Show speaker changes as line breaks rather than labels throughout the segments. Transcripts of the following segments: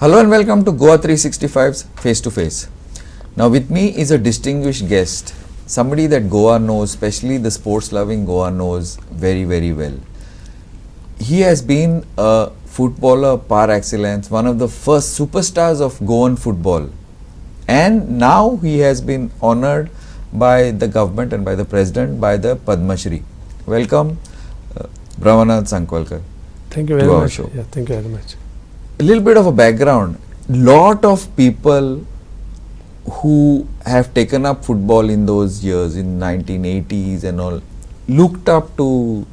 Hello and welcome to Goa 365's Face to Face. Now with me is a distinguished guest, somebody that Goa knows, especially the sports loving Goa knows very well. He has been a footballer par excellence, one of the first superstars of Goan football, and now he has been honoured by the government and by the president by the Padmashree. Welcome Brahmanand Shankhwalkar.
Thank you very
to our
much.
show.
Yeah, thank you very much.
A little bit of a background. Lot of people who have taken up football in those years, in 1980s and all, looked up to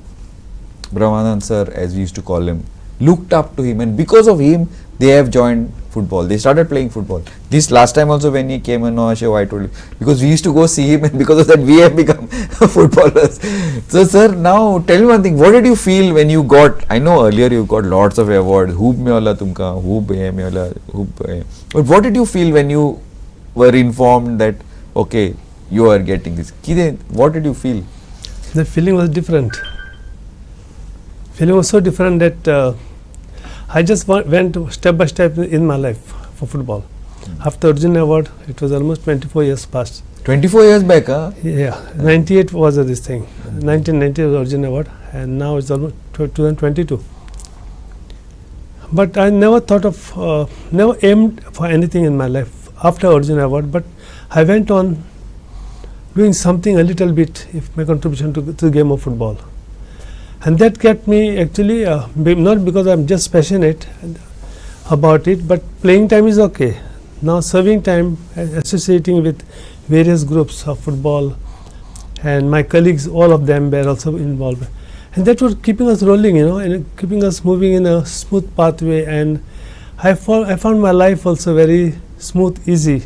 Brahmanand sir, as we used to call him, looked up to him, and because of him they have joined football. They started playing football. This last time also when he came in Noashe, I told you, because we used to go see him and because of that we have become footballers. So sir, now tell me one thing, what did you feel when you got, I know earlier you got lots of awards, hoop mein wala tumka, hoop mein wala, hoop mein. But what did you feel when you were informed that, okay, you are getting this? What did you feel?
The feeling was different. Feeling was so different that I just went step by step in my life for football. After Arjuna award, it was almost 24 years past.
24 years back, huh?
Yeah, 98 was this thing. 1990 was Arjuna award, and now it's almost 2022. But I never thought of, never aimed for anything in my life after Arjuna award. But I went on doing something a little bit, if my contribution to the game of football. And that kept me actually, not because I'm just passionate about it, but playing time is okay. Now serving time, associating with various groups of football, and my colleagues, all of them were also involved. And that was keeping us rolling, and keeping us moving in a smooth pathway. And I found my life also very smooth, easy,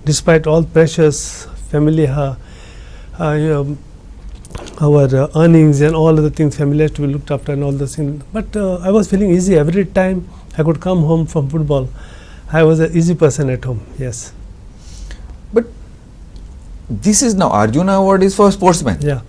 despite all pressures, family, our earnings and all other things, family has to be looked after and all those things. But I was feeling easy every time I could come home from football. I was an easy person at home, yes.
But this is now, Arjuna award is for sportsmen.
Yeah.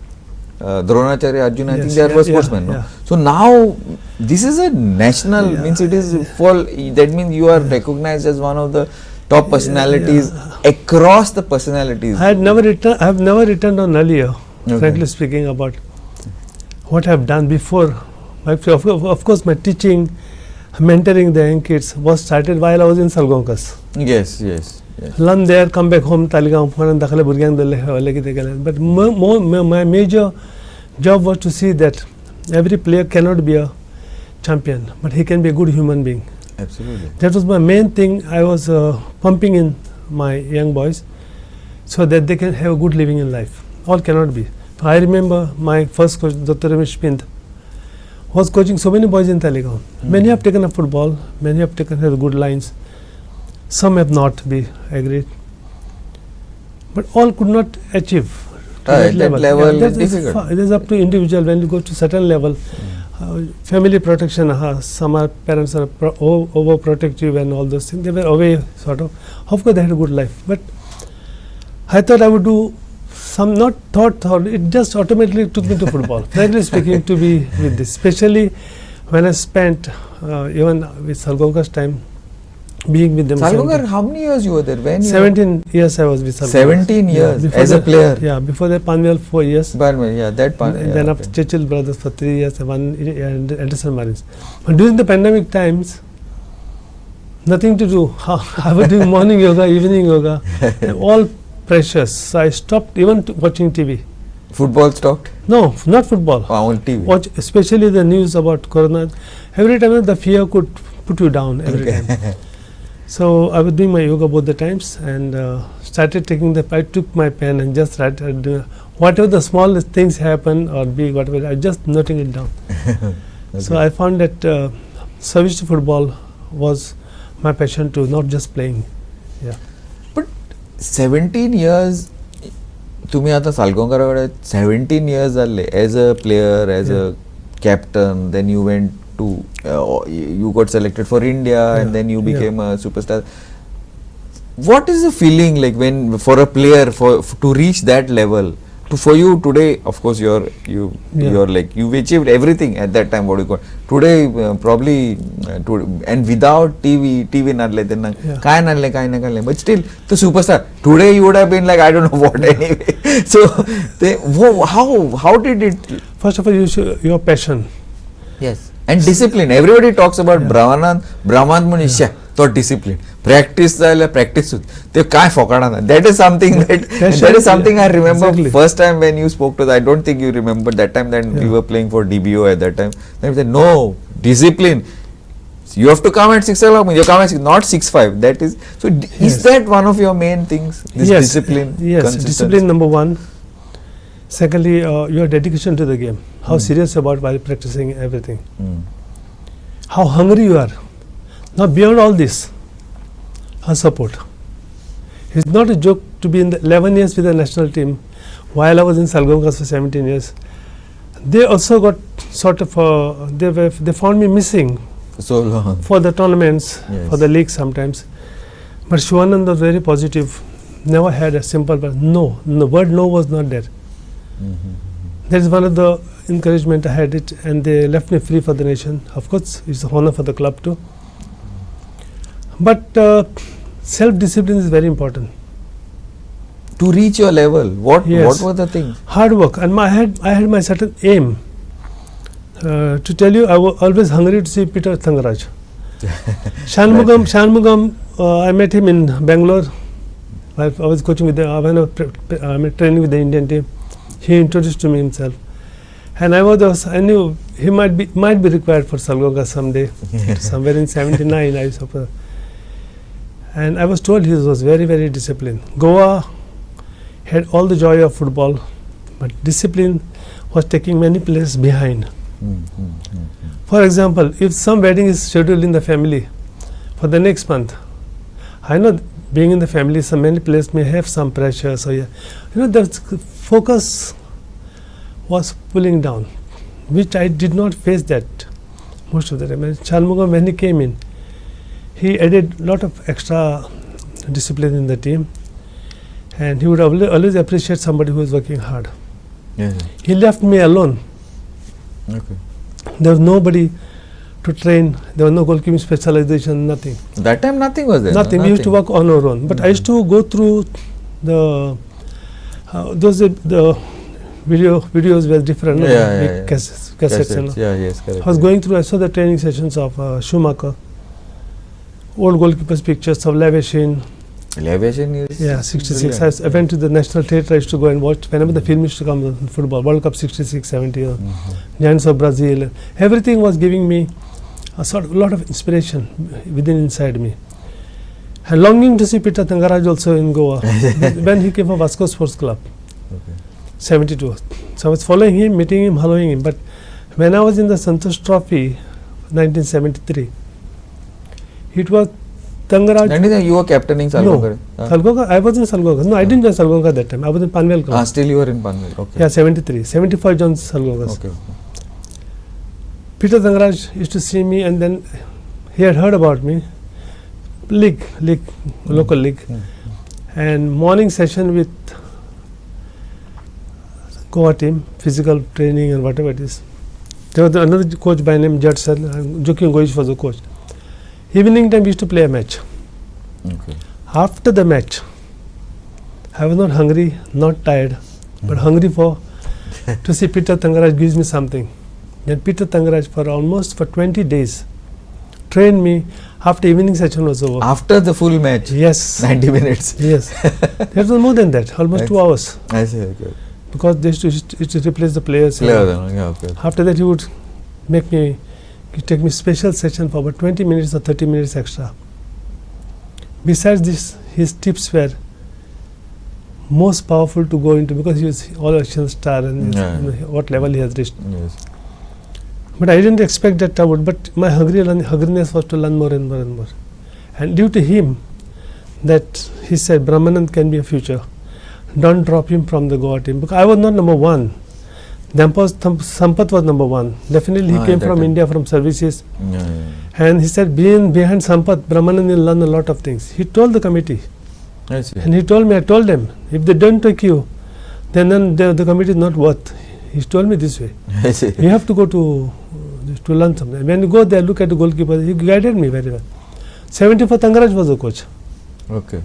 Dronacharya, Arjuna,
Yes,
I think they are for sportsmen.
yeah.
So now, this is a national, means it is for, that means you are recognized as one of the top personalities across the personalities.
I have never written on earlier, frankly speaking, about what I have done before. Of course, my teaching, mentoring the young kids was started while I was in Salgonkas.
Yes.
Learn there, come back home, Taligaon, but my major job was to see that every player cannot be a champion, but he can be a good human being.
Absolutely.
That was my main thing. I was pumping in my young boys so that they can have a good living in life. All cannot be. I remember my first coach, Dr. Ramesh Pind, was coaching so many boys in Taligaon. Many have taken up football, many have taken good lines, some have not, be agreed. But all could not achieve
that level is difficult.
It is up to individual. When you go to certain level, family protection, some are parents are overprotective and all those things. They were away, sort of. Of course, they had a good life. But I thought I would do some, not thought, it just automatically took me to football. Frankly speaking, to be with this, especially when I spent even with Salgonkar's time, being with them.
Salgonkar, how many years you were there? When
17 years I was with Salgonkar.
17 years as a player?
Yeah, before that Panvel 4 years.
Then
after Churchill Brothers for 3 years, one Anderson Marines. But during the pandemic times, nothing to do. I was doing morning yoga, evening yoga, all precious. So I stopped even watching TV.
Football stopped?
No, not football.
On TV.
Watch especially the news about Corona. Every time the fear could put you down every time. So I was doing my yoga both the times and started I took my pen and just started whatever the small things happen or big, whatever, I just noting it down. So I found that service to football was my passion too, not just playing. Yeah.
But 17 years, तुम्ही आता सालगोंकराकडे 17 years झाले as a player, as a captain, then you went to you got selected for India and then you became a superstar. What is the feeling like when for a player to reach that level? for you today, of course, you're like, you've achieved everything at that time. What you call today, probably, and without TV not like that, but still the superstar. Today you would have been like, I don't know what anyway. So how did it?
First of all, your passion.
Yes. And discipline. Everybody talks about Brahmanand Manisha. So discipline. Practice practice. That is something that is something I remember first time when you spoke to. I don't think you remember that time. Then we were playing for DBO at that time. Then we said, no, discipline. You have to come at 6 o'clock. You come at 6, not 6:05. That is so. Is that one of your main things? This discipline.
Yes, discipline number one. Secondly, your dedication to the game. How serious about while practicing everything. How hungry you are. Now beyond all this, her support. It's not a joke to be in the 11 years with the national team. While I was in Salgongas for 17 years, they also got sort of they found me missing
so long
for the tournaments, for the league sometimes. But Shivanand was very positive. Never had a simple word no. The word no was not there. That is one of the encouragement I had it, and they left me free for the nation. Of course, it's an honor for the club too. But self-discipline is very important.
To reach your level, what were the things?
Hard work, and I had my certain aim. To tell you, I was always hungry to see Peter Thangaraj. Shanmugam, I met him in Bangalore. I was coaching with training with the Indian team. He introduced to me himself, and I knew he might be required for Salgonga someday, somewhere in '79. I suppose. And I was told he was very, very disciplined. Goa had all the joy of football, but discipline was taking many players behind. For example, if some wedding is scheduled in the family for the next month, I know being in the family, so many players may have some pressure. So the focus was pulling down, which I did not face that most of the time. And Shanmugam, when he came in, he added a lot of extra discipline in the team, and he would always appreciate somebody who is working hard. He left me alone. There was nobody to train. There was no goalkeeping specialization, nothing.
That time nothing was there.
Nothing. We used to work on our own. But I used to go through the videos were different. Cassettes.
Yes, correct.
I was going through. I saw the training sessions of Schumacher. Old goalkeepers pictures of Laveshin.
Laveshin is
66. I went to the National Theatre. I used to go and watch whenever the film used to come on football. World Cup 66, 70. Giants of Brazil. Everything was giving me a lot of inspiration inside me. And longing to see Peter Thangaraj also in Goa when he came from Vasco Sports Club. 72. So I was following him, meeting him, following him. But when I was in the Santosh Trophy, 1973, it was Thangaraj.
You were captaining Salgonga?
No, Salgonga. I was in Salgonga. No, I didn't join Salgonga that time. I was in Panvel.
Still you were in Panvel. Okay.
Yeah, 73. 75 joined Salgonga.
Okay.
Peter Thangaraj used to see me, and then he had heard about me. Local league. And morning session with Goa team, physical training and whatever it is. There was another coach by name Judson. Joking Goish was the coach. Evening time we used to play a match. After the match, I was not hungry, not tired, but hungry to see Peter Thangaraj gives me something. Then Peter Thangaraj for 20 days trained me after evening session was over.
After the full match?
Yes.
90 minutes?
Yes. That was more than that, almost 2 hours.
I see, okay.
Because they used to replace the players. After that he would take me special session for about 20 minutes or 30 minutes extra. Besides this, his tips were most powerful to go into because he was all-Asian star and what level he has reached.
Yes.
But I didn't expect that I would. But my hungriness was to learn more and more and more. And due to him, that he said Brahmanand can be a future. Don't drop him from the Goa team. Because I was not number one. Sampath was number one. Definitely he came from India, from services. And he said, being behind Sampath, Brahmanand will learn a lot of things. He told the committee. And he told me, I told them, if they don't take you, Then the committee is not worth. He told me this way. You have to go to learn something. When you go there, look at the goalkeeper. He guided me very well. 74 Tangaraj was the coach.
Okay.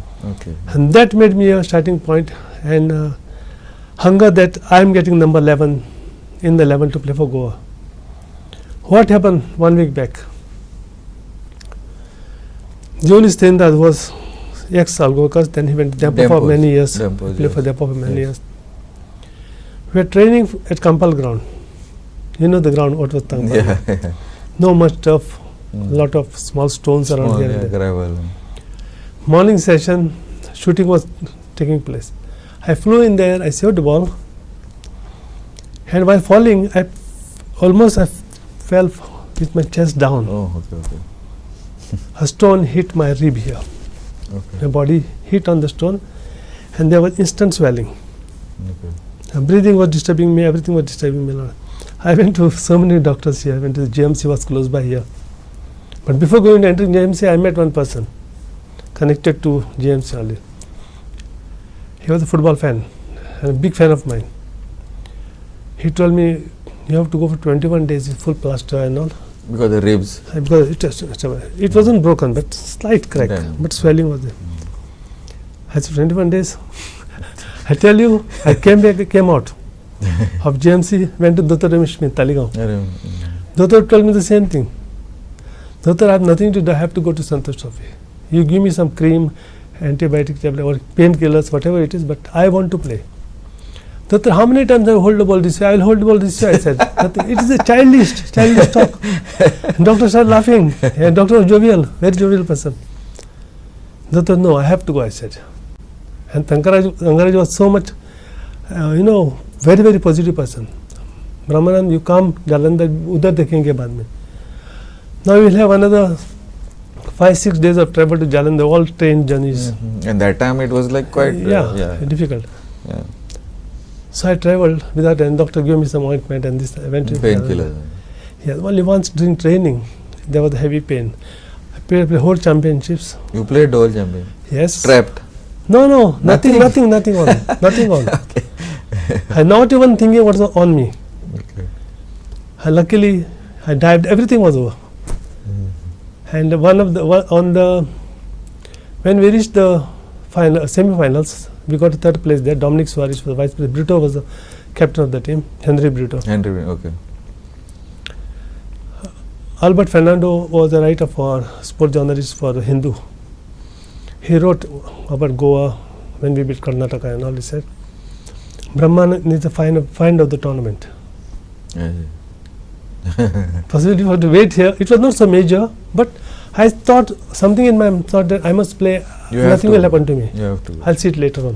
And that made me a starting point and hunger that I am getting number 11 in the 11 to play for Goa. What happened 1 week back? Joni Stendad was ex-Shankhwalkar, then he went to Dempo for many years. Played for Dempo for many years. We were training at Kampal ground. You know the ground, what was Kampal?
Yeah.
No much turf, lot of small stones around here.
Gravel.
Morning session, shooting was taking place. I flew in there, I saved the ball, and while falling, I fell with my chest down.
Oh, okay.
A stone hit my rib here.
Okay.
My body hit on the stone, and there was instant swelling.
Okay.
And breathing was disturbing me, everything was disturbing me. I went to so many doctors here. I went to the GMC, was close by here. But before going to enter GMC, I met one person connected to GMC only. He was a football fan and a big fan of mine. He told me, you have to go for 21 days with full plaster and all.
Because the ribs.
Because it wasn't broken, but slight crack, but swelling was there. I said 21 days. I tell you, I came out of GMC, went to Dr. Ramesh Smith, Taligaon. Dr. told me the same thing. Dr. I have nothing to do, I have to go to Santosh Trophy. You give me some cream, antibiotic tablet or painkillers, whatever it is, but I want to play. Doctor, how many times I will hold the ball this way? I will hold the ball this way, I said. It is a childish talk. And doctor started laughing. And doctor was jovial, very jovial person. Doctor, no, I have to go, I said. And Tangaraj was so much, very, very positive person. Brahmanand, you come, Jalandhar, udhar dekhenge baad mein. Now we will have another 5-6 days of travel to Jalandhar, all train journeys.
And that time it was like quite
difficult.
Yeah.
So I travelled without, and doctor gave me some ointment and this. I went to
painkiller.
Yeah, only once during training, there was a heavy pain. I played whole championships.
You played whole champion?
Yes.
Trapped?
No, nothing on. Nothing on.
Okay.
I not even thinking what was on me.
Okay.
Luckily, I dived. Everything was over. And when we reached the semi-finals, we got to third place there. Dominic Suarez was the vice president. Brito was the captain of the team. Henry Brito.
Okay.
Albert Fernando was a writer for sport journalist for the Hindu. He wrote about Goa when we beat Karnataka and all. He said, Brahmanand is the find of the tournament. Possibility for to wait here. It was not so major, but I thought something in my thought that I must play. Nothing will happen to me.
You have to.
I'll see it later on.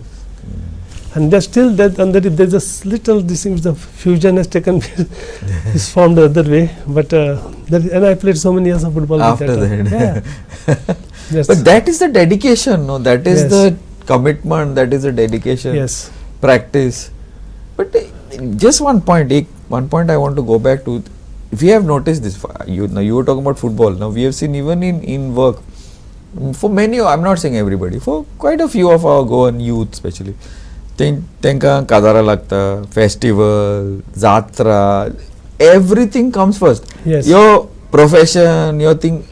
And there's still that under it. There's a little. This seems the fusion has taken is formed the other way. But and I played so many years of football
After
that.
Yeah.
Yes.
But that is the dedication. No, that is the commitment. That is the dedication.
Yes.
Practice. But just one point. I want to go back to. We have noticed this. You were talking about football. Now we have seen even in work. For many, I'm not saying everybody, for quite a few of our Goan youth especially, tenka kadara lagta, festival, jatra, everything comes first.
Yes.
Your profession, your thing,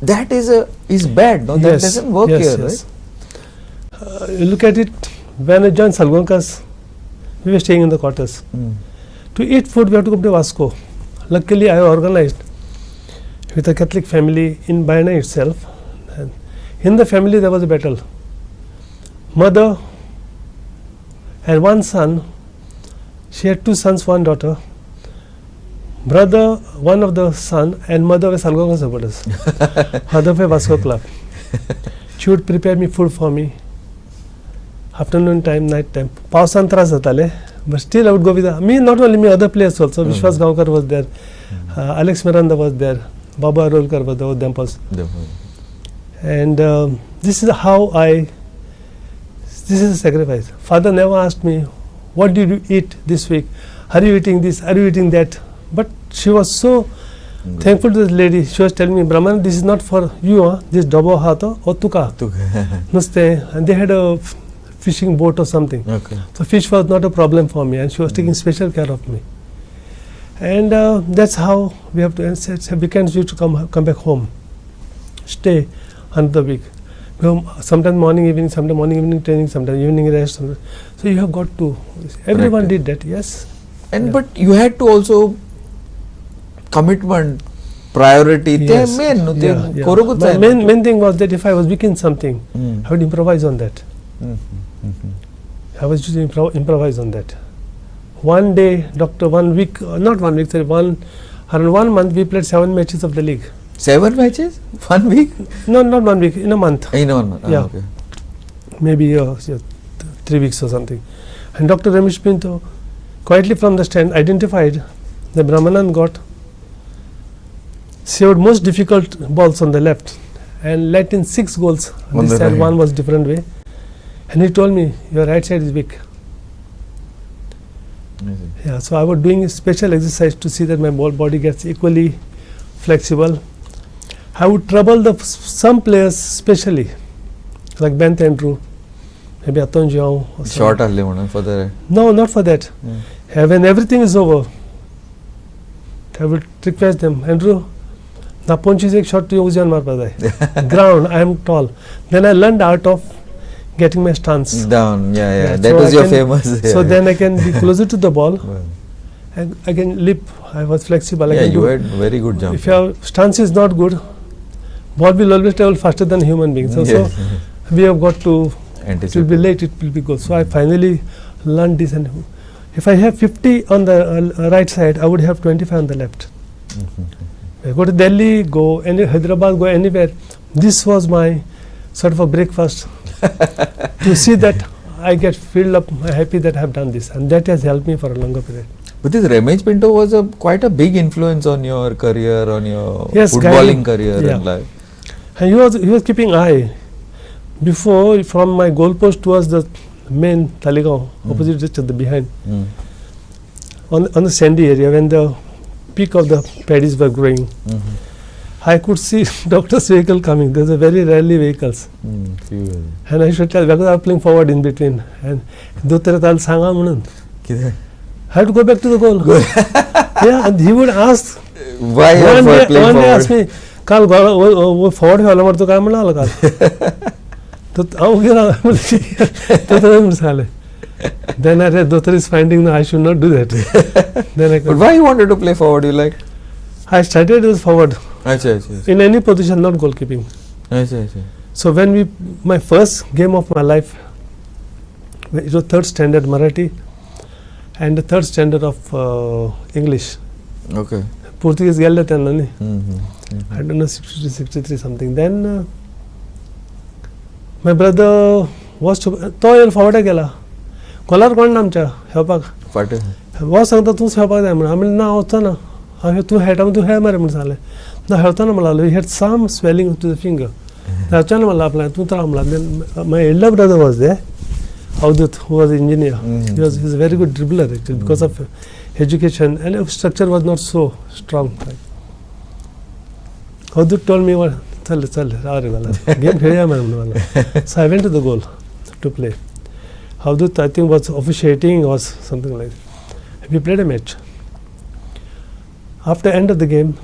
that is bad. No, that doesn't work here, right?
You look at it. When I joined Shankhwalkar's, we were staying in the quarters. To eat food, we have to go to Vasco. Luckily, I organized with a Catholic family in Bayana itself. And in the family, there was a battle. Mother and one son. She had 2 sons, 1 daughter. Brother, one of the son, and mother were Shankhwalkar supporters. Mother for Vasco Club. She would prepare me food for me. Afternoon time, night time. Pausantras atale. But still I would go with not only me, other players also. Vishwas Gaonkar was there. Alex Miranda was there. Baba Arolkar was there. Dempos. And this is how this is a sacrifice. Father never asked me, what did you eat this week? Are you eating this? Are you eating that? But she was so thankful to this lady. She was telling me, Brahman, this is not for you. This dabo hato or tuka. Nuste. And they had a fishing boat or something.
Okay.
So fish was not a problem for me, and she was taking special care of me. And that's how we have to. And say weekends we used to come back home, stay another week. Sometimes morning, evening, sometimes morning, evening training, sometimes evening rest. So you have got to. Everyone did that, yes.
And but you had to also commitment, priority.
Yes.
Main
My main thing was that if I was weak in something, I would improvise on that. I was just improvise on that. One day, around 1 month, we played 7 matches of the league.
7 matches? 1 week?
No, not 1 week, in a month.
In a 1 month.
Yeah.
Okay.
Maybe 3 weeks or something. And Dr. Ramesh Pinto quietly from the stand identified that Brahmanand got saved most difficult balls on the left and let in 6 goals on this side. One was different way. And he told me, your right side is weak.
Amazing.
Yeah, so I was doing a special exercise to see that my body gets equally flexible. I would trouble some players specially, like Bent Andrew, maybe Atonjao.
Short for the.
No, not for that. When everything is over, I would request them, Andrew, na punches ek shot to use ground, I am tall. Then I learned art of getting my stance
Down, yeah. That
so
was your
can-
famous.
So then I can be closer to the ball. And I can leap. I was flexible. I
Yeah,
can
you
do.
had very good jump.
If your stance is not good, ball will always travel faster than human beings. So,
Yes.
so we have got to. It will
Anticipate.
be late. It will be good. So I finally learned this. And if I have 50 on the right side, I would have 25 on the left. I go to Delhi, go Hyderabad, go anywhere. This was my sort of a breakfast to see that I get filled up, happy that I have done this, and that has helped me for a longer period.
But this Ramesh Pinto was quite a big influence on your career, on your
Yes,
footballing
guiding.
career
Yeah.
and life.
And he was keeping eye. Before, from my goalpost towards the main Taligaon, opposite just at the behind, on the sandy area, when the peak of the paddies were growing, I could see doctor's vehicle coming. There's a very rarely vehicles. And I should tell, because I was playing forward in between. And I had to go back to the goal. Yeah, and he would ask.
Why you are playing
one day
forward?
asked me, "Kal वो forward है वाला तो काम ना लगा." तो आओ क्या? Then I read, doctor is finding that I should not do that. Then
But why you wanted to play forward? You like?
I started with forward
Achha.
in any position, not goalkeeping. So when my first game of my life, it was 3rd standard Marathi and the 3rd standard of English.
Okay.
Portuguese I don't know, 62, 63 something. Then my brother was to forward गेला. कोलार कोण आमच्या खेळपाक
Patel.
वो सांगता तूं खेळपाक जाय म्हणून हांवें ना वचना ना हांवें तूं खेळटा तूं खेळ मरे म्हणून सांगलें ना खेळतना म्हणलो ही had some swelling to the finger खेळच्यान म्हणला आपल्यान तूं तर म्हणला my elder brother was there Avdut, who was an engineer. He was a very good dribbler actually because of education and structure was not so strong. Avdut told me, "Chal, game kheliya main." So I went to the goal to play. Avdut, I think, was officiating or something like that. We played a match. After end of the game,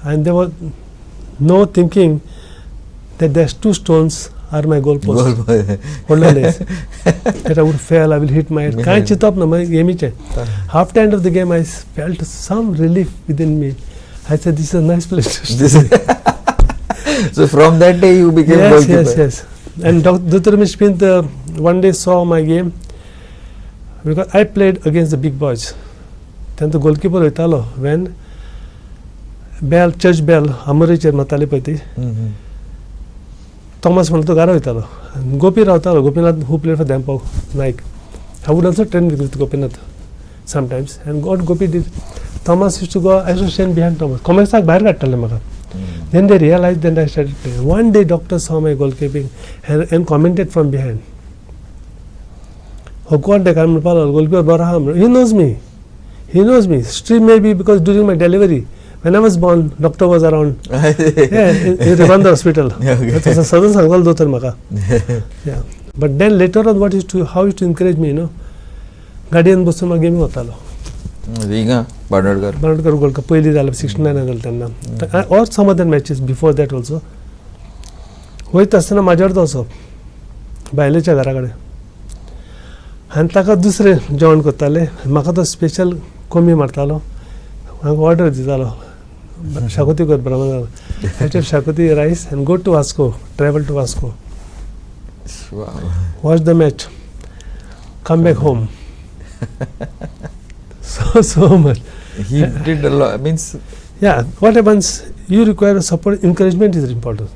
and there was no thinking that there's 2 stones are my goal posts. Olden days. That I would fail, I will hit my head. Can't chit up na my game. After end of the game, I felt some relief within me. I said, "This is a nice place to stay."
So from that day, you became goalkeeper.
Yes. And Dr. Ramesh Pinto one day saw my game because I played against the big boys. Then the goalkeeper Italo when Bell, Church Bell, Amoricher Matalipati. Thomas म्हणतो गारा वयतालो गोपी रावतालो Gopinath who played for Dampau Naik. I would also train with Gopinath sometimes and what Gopi did, Thomas used to go, I used to stand behind Thomas. Komesak bahar kattale maka. Then they realized, then I started playing. One day doctor saw my goalkeeping and commented from behind. Goalkeeper Baraham, he knows me. He knows me. Stream maybe because during my delivery, when I was born, doctor was around. Yeah, he ran the hospital.
Okay.
That was a southern Sangal Dotar Maka. Yeah. But then later on, how used to encourage me, guardian बसून मग गेमी वतालो
Riga, Badadkar.
Badadkar Gold Cup पहिली झालं 69 जालं त्यांना or some other matches before that also वयत आसतना म्हाज्यावर तो वचप बायलेच्या घरा कडेन आनी ताका दुसरें जेवण करताले म्हाका तो स्पेशल कोंबी मारतालो म्हाका ऑर्डर दितालो शाकोती कर ब्रह्मानंद I take xacuti rice and go to Vasco, travel to Vasco,
Wow.
watch the match, come back home. So much.
He did a lot. Means
Yeah, what happens? You require support. Encouragement is important.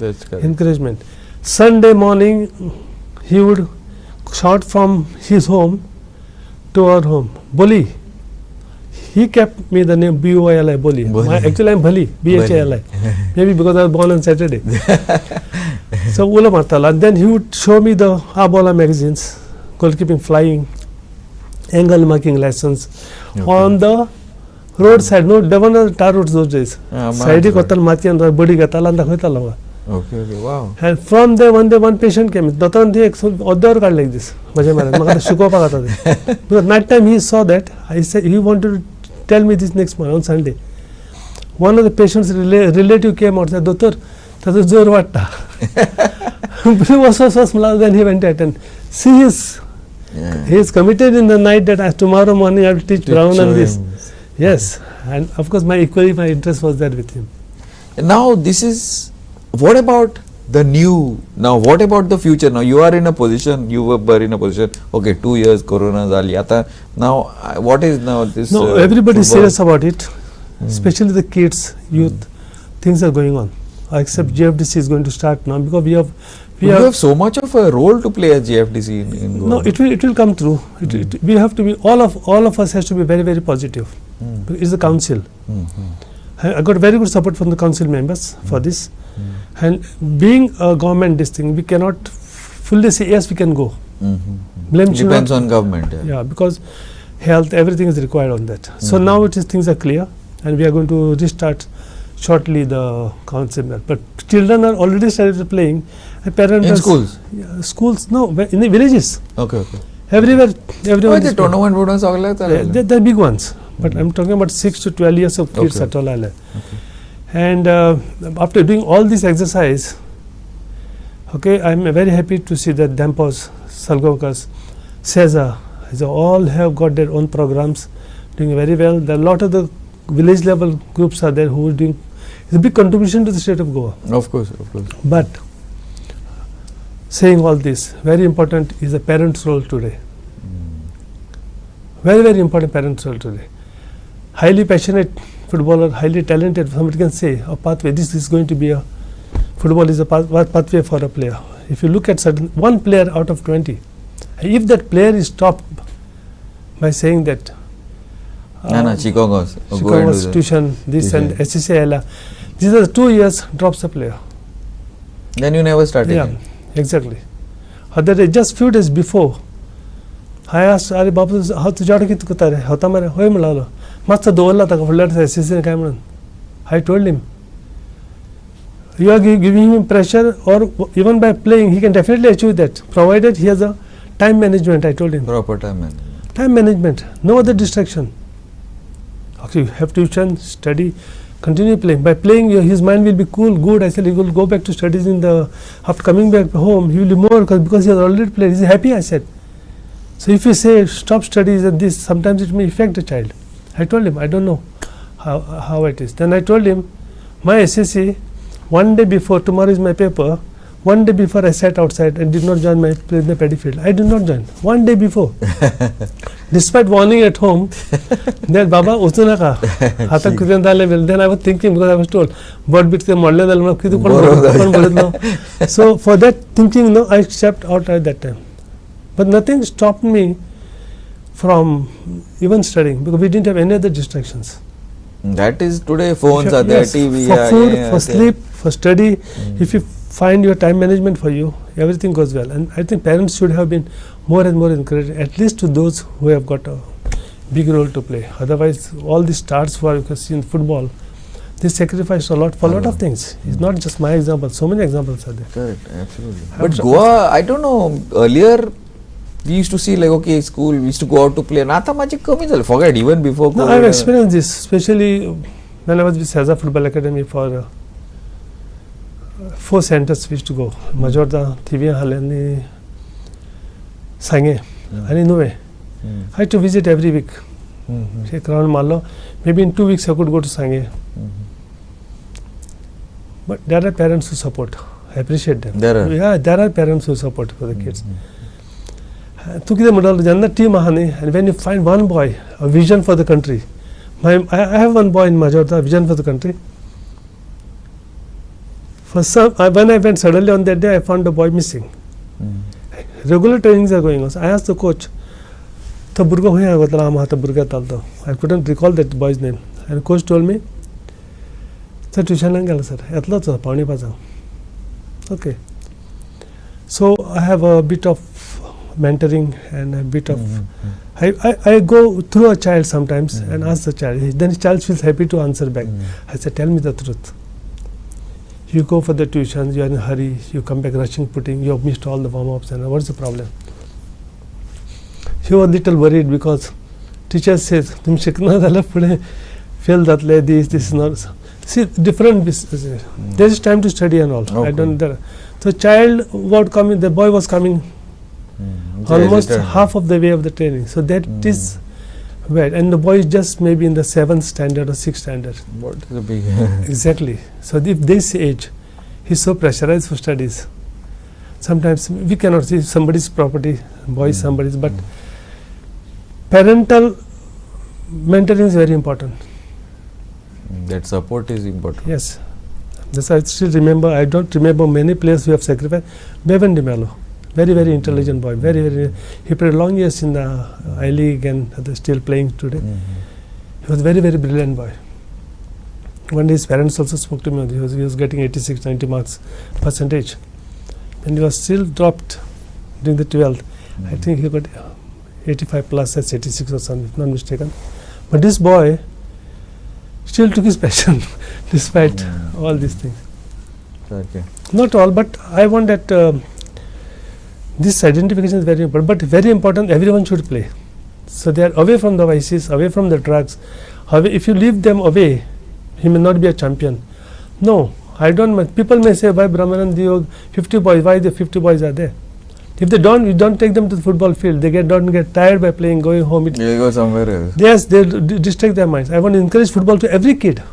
that's correct.
Encouragement. Sunday morning, he would shout from his home to our home. Boli. He kept me the name B-O-I-L-I, Boli.
Boli.
Actually, I'm Bali, B-H-A-L-I. Maybe because I was born on Saturday. So, Ula Martala. And then he would show me the Abola magazines, goalkeeping, flying, angle marking lessons on the roadside. No, there were no tar roads those days. Side kotal mati and body gatala and
Okay, wow.
and from there one patient came. Dotan the other card like this. Because night time he saw that. I said he wanted to tell me this next morning on Sunday. One of the patients relative came out and said, Doctor, that is Jor Vatta. He was so small, then he went at and see he is committed in the night that tomorrow morning I will teach Brown and this. Yes, and of course my interest was there with him.
Now this is, what about the new, now what about the future? Now you are in a position, you were in a position, okay, 2 years, Corona zali, ata. Now what is now this?
No, everybody is serious about it, especially the kids, youth, things are going on. Except GFDC is going to start now because we have
so much of a role to play as GFDC in Goa.
No, it will come through. We have to be, all of us has to be very, very positive. It's the council. I got very good support from the council members for this. And being a government this thing, we cannot fully say yes we can go. Blame
depends on government.
Yeah, because health, everything is required on that. So now things are clear and we are going to restart shortly the council. But children are already started playing. Parents
In schools?
Yeah, schools, no, in the villages.
Okay.
Everywhere.
The tournament
they're big ones. But I'm talking about 6 to 12 years of kids at all. And after doing all this exercise, I'm very happy to see that Dampos, Salgaonkars, Seza, they all have got their own programs, doing very well. There are a lot of the village level groups are there who are doing, it's a big contribution to the state of Goa.
Of course.
But saying all this, very important is the parents' role today. Very, very important parents' role today. Highly passionate footballer, highly talented, somebody can say a pathway, this is going to be a, football is a pathway for a player. If you look at one player out of 20, if that player is stopped by saying that Chicago's tuition, this and SCCI, these are the 2 years, drops the player.
Then you never start again.
Yeah, exactly. Other day, just few days before, I asked Ari Babu, how to jada kitu kutare? How tamare hoy mulalo? Masta dolla taka fuller SCCI kamran. I told him, you are giving him pressure, or even by playing, he can definitely achieve that, provided he has a time management. I told him.
Proper time management.
Time management, no other distraction. Okay, you have tuition, study, continue playing. By playing, his mind will be cool, good. I said he will go back to studies after coming back home, he will be more, because he has already played. He is happy, I said. So if you say stop studies and this, sometimes it may affect the child. I told him, I don't know how it is. Then I told him, my SSC, one day before, tomorrow is my paper, one day before I sat outside and did not join my paddy field. I did not join. One day before. Despite warning at home, then Baba Usuna ka hatak kudiyan dale vel. Then I was thinking, because I was told, bird bit ke modle dal ma kidu kon. So for that thinking, no, I stepped out at that time. But nothing stopped me from even studying, because we didn't have any other distractions.
That is today, phones are there, TV.
For food, for sleep, for study, if you find your time management for you, everything goes well. And I think parents should have been more and more encouraged, at least to those who have got a big role to play. Otherwise, all the stars for, because in football, They sacrificed a lot for a lot of things. It's not just my example. So many examples are there.
Correct, absolutely. But Goa, I don't know, earlier we used to see like, okay, school, we used to go out to play. Nata magic kami chale. Forget, even before
No,
COVID.
I've experienced this, especially when I was with Saza Football Academy for 4 centers we used to go. Majorda, Tivia, Haleni, Sange, and Inuve. I had to visit every week. Take around Malo. Maybe in 2 weeks I could go to Sange. But there are parents who support. I appreciate them.
There
are parents who support for the kids. And when you find one boy, a vision for the country. I have one boy in Majorda, vision for the country. When I went suddenly on that day, I found a boy missing. Regular trainings are going on. So I asked the coach, I couldn't recall that boy's name. And the coach told me, sir, tuition sir. Okay. So I have a bit of mentoring and a bit of I go through a child sometimes and ask the child. Then the child feels happy to answer back. I said, tell me the truth. You go for the tuitions, you are in a hurry, you come back rushing, putting, you have missed all the warm-ups, and what's the problem? He was a little worried because teacher says, "Tum shikna dala pade fail that le this is not." See, different. There is time to study and all.
Okay.
I don't. So child would come in. The boy was coming almost half of the way of the training. So that is where, and the boy is just maybe in the 7th standard or 6th standard.
What is a big
Exactly. So if this age, he's so pressurized for studies. Sometimes we cannot see somebody's property, boy somebody's, but parental mentoring is very important.
That support is important.
Yes. This I still remember. I don't remember many players who have sacrificed. Bevan De Mello, very, very intelligent boy. He played long years in the I-League and still playing today. He was very, very brilliant boy. One day his parents also spoke to me. He was getting 86, 90 marks percentage. And he was still dropped during the 12th. I think he got 85 plus, that's 86 or something, if not mistaken. But this boy still took his passion despite all these things.
Okay.
Not all, but I want that this identification is very important. But very important, everyone should play. So they are away from the vices, away from the drugs. If you leave them away, he may not be a champion. No, I don't. People may say, why Brahmanand, 50 boys, why the 50 boys are there? If they don't, we don't take them to the football field. They don't get tired by playing, going home.
They go somewhere else.
Yes, they distract their minds. I want to encourage football to every kid.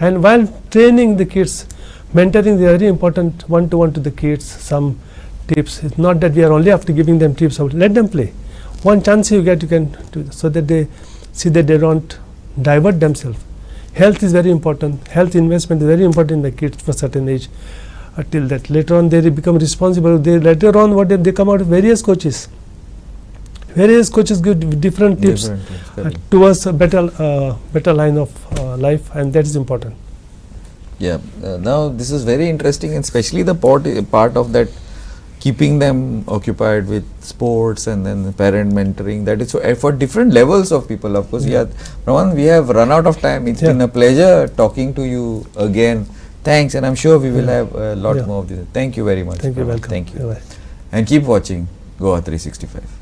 And while training the kids, mentoring is very important, one-to-one to the kids, some tips. It's not that we are only after giving them tips. Let them play. One chance you get, you can do this, so that they see that they don't divert themselves. Health is very important. Health investment is very important in the kids for a certain age. Till that later on they become responsible. Later on they come out of various coaches. Various coaches give different tips towards a better line of life, and that is important.
Yeah. Now this is very interesting, and especially the part of that, keeping them occupied with sports and then the parent mentoring. That is for different levels of people. Of course, Brahmanand, we have run out of time. It's been a pleasure talking to you again. Thanks, and I'm sure we will have a lot more of this. Thank you very much.
Thank you. Welcome.
Thank you. And keep watching Goa 365.